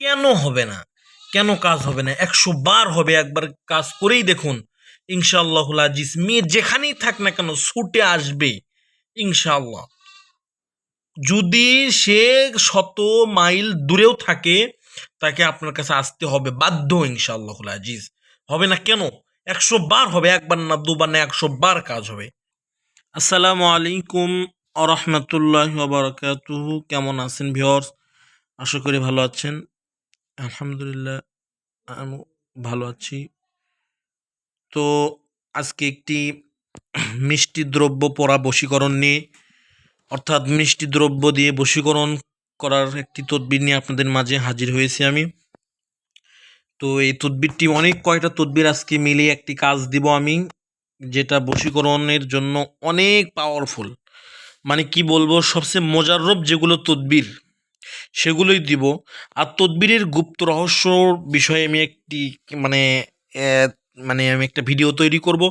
কেন হবে না? কেন কাজ হবে না? ১০০ বার হবে, একবার কাজ করেই দেখুন। ইনশাআল্লাহুল আজিজ মেয়ে যেখানেই থাক না কেন ছুটে আসবে ইনশাআল্লাহ। যদি সে শত মাইল দূরেও থাকে, তাকে আপনার কাছে আসতে হবে বাধ্য ইনশাআল্লাহুল আজিজ। হবে না কেন? ১০০ বার হবে, একবার না, দুবার না, ১০০ বার কাজ হবে। আসসালামু আলাইকুম আ রাহমাতুল্লাহি ওয়া বারাকাতুহু। কেমন আছেন ভিউয়ার্স? আশা করি ভালো আছেন। আলহামদুলিল্লাহ আমিও ভালো আছি। তো আজকে একটি মিষ্টি দ্রব্য পরা বশীকরণ নিয়ে, অর্থাৎ মিষ্টি দ্রব্য দিয়ে বশীকরণ করার একটি তদবির নিয়ে আপনাদের মাঝে হাজির হয়েছি আমি। তো এই তদবিরটি অনেক কয়টা তদবির আজকে মিলিয়ে একটি কাজ দিব আমি, যেটা বশীকরণের জন্য অনেক পাওয়ারফুল। মানে কি বলবো, সবচেয়ে মোজাররব যেগুলো তদবির সেগুলোই দিব। আর তদবিরের গুপ্ত রহস্য বিষয়ে আমি একটি মানে আহ, আমি একটা ভিডিও তৈরি করব,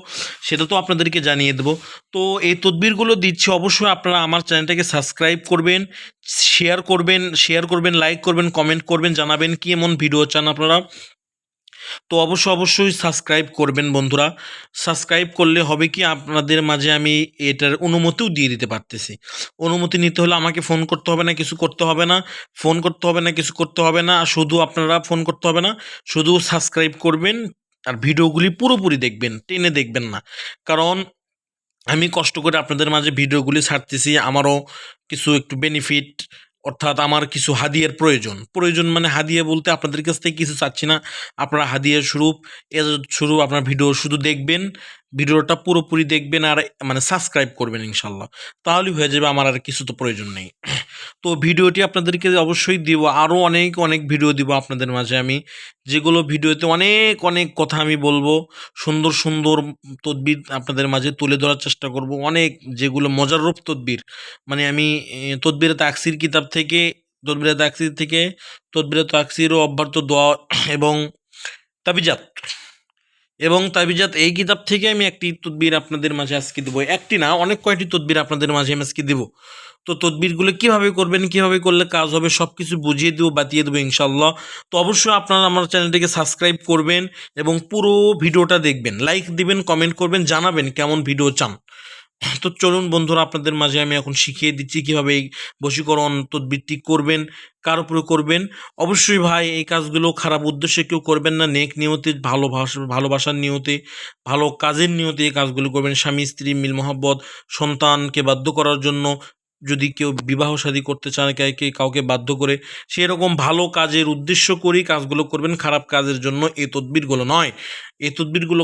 সেটা তো আপনাদেরকে জানিয়ে দেবো। তো এই তদবিরগুলো দিচ্ছি, অবশ্যই আপনারা আমার চ্যানেলটাকে সাবস্ক্রাইব করবেন, শেয়ার করবেন, লাইক করবেন, কমেন্ট করবেন, জানাবেন কি এমন ভিডিও চান আপনারা। তো অবশ্যই সাবস্ক্রাইব করবেন বন্ধুরা। সাবস্ক্রাইব করলে হবে কি, আপনাদের মাঝে আমি এটার অনুমতিও দিয়ে দিতে পারতেছি। অনুমতি নিতে হলে আমাকে ফোন করতে হবে না, কিছু করতে হবে না, ফোন করতে হবে না, কিছু করতে হবে না। শুধু আপনারা ফোন করতে হবে না, শুধু সাবস্ক্রাইব করবেন। আর ভিডিওগুলি পুরোপুরি দেখবেন, টেনে দেখবেন না। কারণ আমি কষ্ট করে আপনাদের মাঝে ভিডিওগুলি ছাড়তেছি, আমারও কিছু একটু বেনিফিট, অর্থাৎ আমার কিছু হাদিয়ার প্রয়োজন। মানে হাদিয়া বলতে আপনাদের কাছ থেকে কিছু চাচ্ছি না, আপনারা হাদিয়ার স্বরূপ, এর স্বরূপ আপনার ভিডিও শুধু দেখবেন, ভিডিওটা পুরোপুরি দেখবেন আর মানে সাবস্ক্রাইব করবেন ইনশাল্লাহ। তাহলেই হয়ে যাবে, আমার আর কিছু তো প্রয়োজন নেই। তো ভিডিওটি আপনাদেরকে অবশ্যই দিব, আরও অনেক অনেক ভিডিও দিব আপনাদের মাঝে আমি, যেগুলো ভিডিওতে অনেক অনেক কথা আমি বলবো, সুন্দর সুন্দর তদবির আপনাদের মাঝে তুলে ধরার চেষ্টা করব। অনেক যেগুলো মজাররূপ তদবির, মানে আমি তদবিরে তাকসির কিতাব থেকে, তদবিরে তাকসির থেকে, তদবিরে তাকসির ও অভ্যর্থ দোয়া এবং তাবিজাত এই কিতাব থেকে আমি একটি তদবির আপনাদের মাঝে আজকে দেবো। একটি না, অনেক কয়টি তদবির আপনাদের মাঝে আমি আজকে দেবো। তো তদবিরগুলো কিভাবে করবেন, কিভাবে করলে কাজ হবে, সব কিছু বুঝিয়ে দেবো, বাতিয়ে দেবো ইনশাল্লাহ। তো অবশ্যই আপনারা আমার চ্যানেলটিকে সাবস্ক্রাইব করবেন এবং পুরো ভিডিওটা দেখবেন, লাইক দিবেন, কমেন্ট করবেন, জানাবেন কেমন ভিডিও চান। তো চলুন বন্ধুরা, আপনাদের মাঝে আমি এখন শিখিয়ে দিচ্ছি কিভাবে এই বশীকরণ তদবিরটি করবেন, কার উপরে করবেন। অবশ্যই ভাই, এই কাজগুলো খারাপ উদ্দেশ্যে কেউ করবেন না, নেক নিয়তে, ভালোবাসার নিয়তে, ভালো কাজের নিয়তে এই কাজগুলো করবেন। স্বামী স্ত্রী মিল মহব্বত, সন্তানকে বাধ্য করার জন্য, যদি কেউ বিবাহ শাদী করতে চান কাউকে বাধ্য করে, সেরকম ভালো কাজের উদ্দেশ্য করেই কাজগুলো করবেন, খারাপ কাজের জন্য এই তদবিরগুলো নয়। এই তদবিরগুলো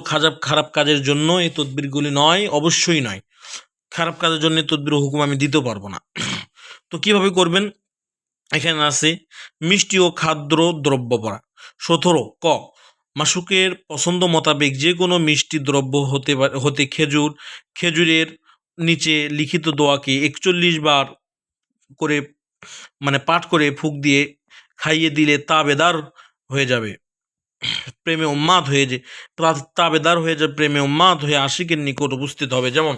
খারাপ কাজের জন্য এই তদবিরগুলি নয়, অবশ্যই নয়। খারাপ কাজের জন্য তদবির হুকুম আমি দিতে পারবো না। তো কিভাবে করবেন, এখানে আছে মিষ্টি ও খাদ্য দ্রব্য পরা। ১৭ ক, মাসুকের পছন্দ মোতাবেক যে কোনো মিষ্টি দ্রব্য হতে খেজুরের নিচে লিখিত দোয়াকে ৪১ বার করে পাঠ করে ফুঁক দিয়ে খাইয়ে দিলে তা বেদার হয়ে যাবে, প্রেমে উন্মাদ হয়ে যে তাবেদার হয়ে যাবে, প্রেমে উন্মাদ হয়ে আশিকের নিকট উপস্থিত হবে। যেমন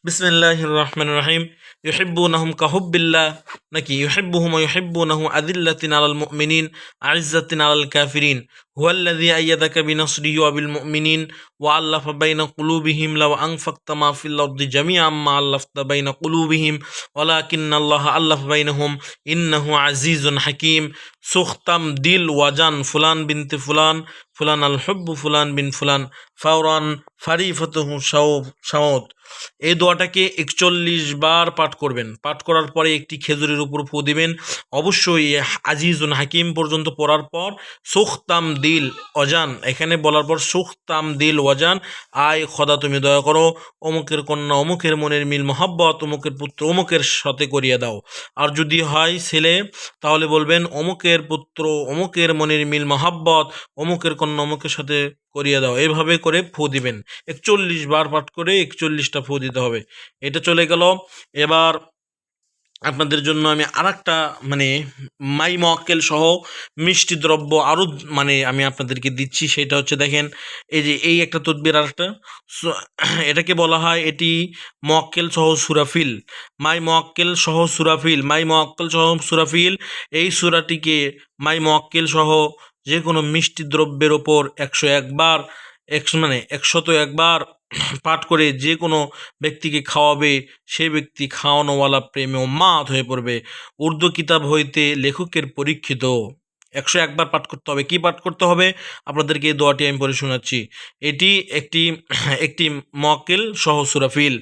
বিসমিল্লাহির রহমানির রহিম, ইউহিব্বুনাহুম কাহুব্বিল্লাহ, নাকি ইউহিব্বুহুম ওয়া ইউহিব্বুনাহু আযিল্লাতিন আলাল মুমিনিন আইজ্জাতিন আলাল কাফিরিন হুয়াল্লাযী আইয়াদাকা বিনাসরিহি ওয়া বিল মুমিনিন ওয়া আল্লাফা বাইনা কুলুবিহিম লাউ আনফাকতা মা ফিল আরদি জামিআম মা আল্লাফতা বাইনা কুলুবিহিম ওয়ালাকিন্নাল্লাহা আল্লাফা বাইনাহুম ইন্নাহু আজিজুন হাকীম। সুখতাম দিল ওয়াজান ফুলান বিনতে ফুলান, ফুলান আল হব্বু ফুলান বিন ফুলান, ফাওরান ফারিফাতুহু শাওত। এই দোয়াটাকে ৪১ বার পাঠ করবেন। পাঠ করার পরে একটি খেজুরের উপর ফু দিবেন। অবশ্যই আজিজুন হাকিম পর্যন্ত পড়ার পর সুখতাম দিল অজান, এখানে বলার পর সুখতাম দিল ওয়াজান, আয় খোদা তুমি দয়া করো, অমুকের কন্যা অমুকের মনের মিল মহাব্বত অমুকের পুত্র অমুকের সাথে করিয়ে দাও। আর যদি হয় ছেলে, তাহলে বলবেন অমুকের পুত্র অমুকের মনের মিল মহাব্বত অমুকের কন্যা অমুকের সাথে করিয়ে দাও। এভাবে করে ফু দিবেন। ৪১ বার পাঠ করে ৪১টা ফু দিতে হবে। এটা চলে গেল। এবার আপনাদের জন্য আমি আরেকটা মানে মাই মক্কেল সহ মিষ্টি দ্রব্য আরও মানে আমি আপনাদেরকে দিচ্ছি। সেটা হচ্ছে দেখেন, এই যে এই একটা তদবির আরেকটা, এটাকে বলা হয় এটি মক্কেল সহ সুরাফিল, মাই মক্কেল সহ সুরাফিল, মাই মক্কেল সহ সুরাফিল। এই সূরাটিকে মাই মক্কেল সহ যে কোনো মিষ্টি দ্রব্যের ওপর 101 বার, 101 বার পাঠ করে যে কোনো ব্যক্তিকে খাওয়াবে, সে ব্যক্তি খাওয়ানোওয়ালা প্রেমে উন্মাদ হয়ে পড়বে। উর্দু কিতাব হইতে লেখকের পরীক্ষিত। 101 বার পাঠ করতে হবে। কি পাঠ করতে হবে? আপনাদেরকে এই দোয়াটি আমি পড়ে শোনাচ্ছি। এটি একটি একটি মক্কেল সহ সুরাফিল,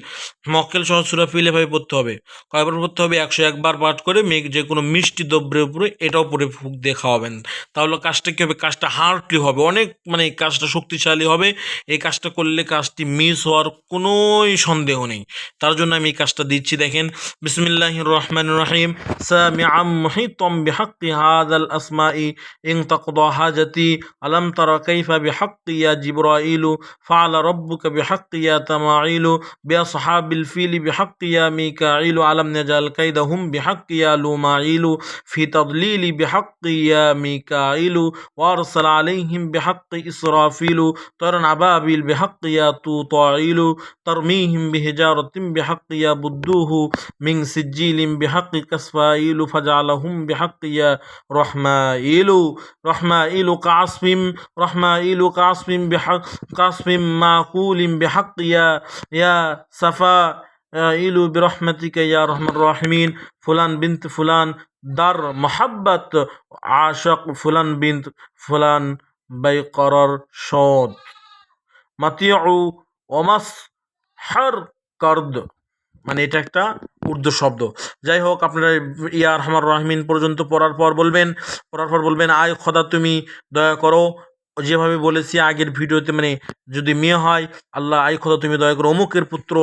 মক্কেল সহ সুরাফিল এভাবে পড়তে হবে। কয়বার পড়তে হবে? 101 বার পাঠ করে যে কোনো মিষ্টি দ্রব্যের উপরে এটাও পরে ফুঁক দিয়ে খাওয়াবেন। তাহলে কাজটা কী হবে? কাজটা হার্ডলি হবে, অনেক মানে কাজটা শক্তিশালী হবে। এই কাজটা করলে কাজটি মিস হওয়ার কোনোই সন্দেহ নেই। তার জন্য আমি এই কাজটা দিচ্ছি। দেখেন, বিসমিল্লাহির রহমানির রহিম। সামিআম মুহিতাম বিহাক্কি হাযাল আসমাই ইন তাকদা হাজাতি আলাম তারা কাইফা বিহাক্কি ইয়া জিবরাইলু ফাআলা রাব্বুকা বিহাক্কি ইয়া তামাইলু বিআসহাবিল ফিলি বিহাক্কি ইয়া মিকাইলু আলাম নাজাল কাইদাহুম বিহাক্কি ইয়া লুমাইলু ফি তাদলিলি বিহাক্কি ইয়া মিকাইলু ওয়ারসাল আলাইহিম বিহাক্কি ইসরাফিলু طيرا أبابيل بحق يا طائل ترميهم بحجارة بحق يا بدوه من سجيل بحق كسفائيل فجعلهم بحق يا رحمائيل رحمائيل كعصف بحق كعصف معقول بحق يا صفائيل برحمتك يا أرحم الراحمين فلان بنت فلان در محبت عاشق فلان بنت فلان بيقرر شود মাতিউ ওমাস হার কার্দ, মানে এটা একটা উর্দু শব্দ। যাই হোক, আপনারা ইয়া আরহামার রাহিমিন পর্যন্ত পড়ার পর বলবেন আয় খোদা তুমি দয়া করো, যেভাবে বলেছি আগের ভিডিওতে, মানে যদি মেয়ে হয় আল্লাহ আয় খোদা তুমি দয়া করো, অমুকের পুত্র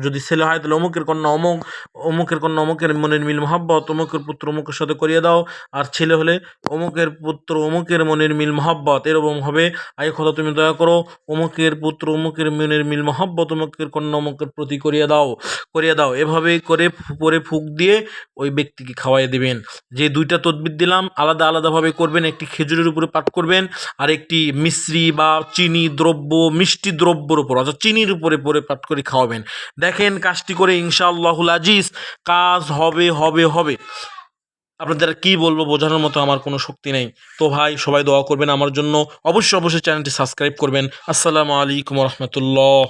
যদি ছেলে হয় তাহলে অমুকের কন্যা অমুকের কন্যা অমুকের মনের মিল মহাব্বত, অমুকের পুত্র অমুকের সাথে করিয়ে দাও, আর ছেলে হলে অমুকের পুত্র অমুকের মনের মিল মহাব্বত, এরকম হবে। আয় খোদা তুমি দয়া করো, অমুকের পুত্র অমুকের মনের মিল মহাব্বত, অমুকের কন্যা অমুকের প্রতি করিয়ে দাও। এভাবে করে পরে ফুঁক দিয়ে ওই ব্যক্তিকে খাওয়াই দেবেন। যে দুইটা তদবির দিলাম আলাদা আলাদাভাবে করবেন। একটি খেজুরের উপরে পাঠ করবেন, আর একটি মিশ্রি বা চিনি দ্রব্য মিষ্টি দ্রব্যর উপর অর্থাৎ চিনির উপরে পরে পাঠ করে খাওয়াবেন। দেখেন কাজটি করে ইনশাআল্লাহুল আজিজ কাজ হবে। আপনাদের কি বলবো, বোঝানোর মতো আমার কোনো শক্তি নেই। তো ভাই সবাই দোয়া করবেন আমার জন্য, অবশ্যই চ্যানেলটি সাবস্ক্রাইব করবেন। আসসালামু আলাইকুম রহমতুল্লাহ।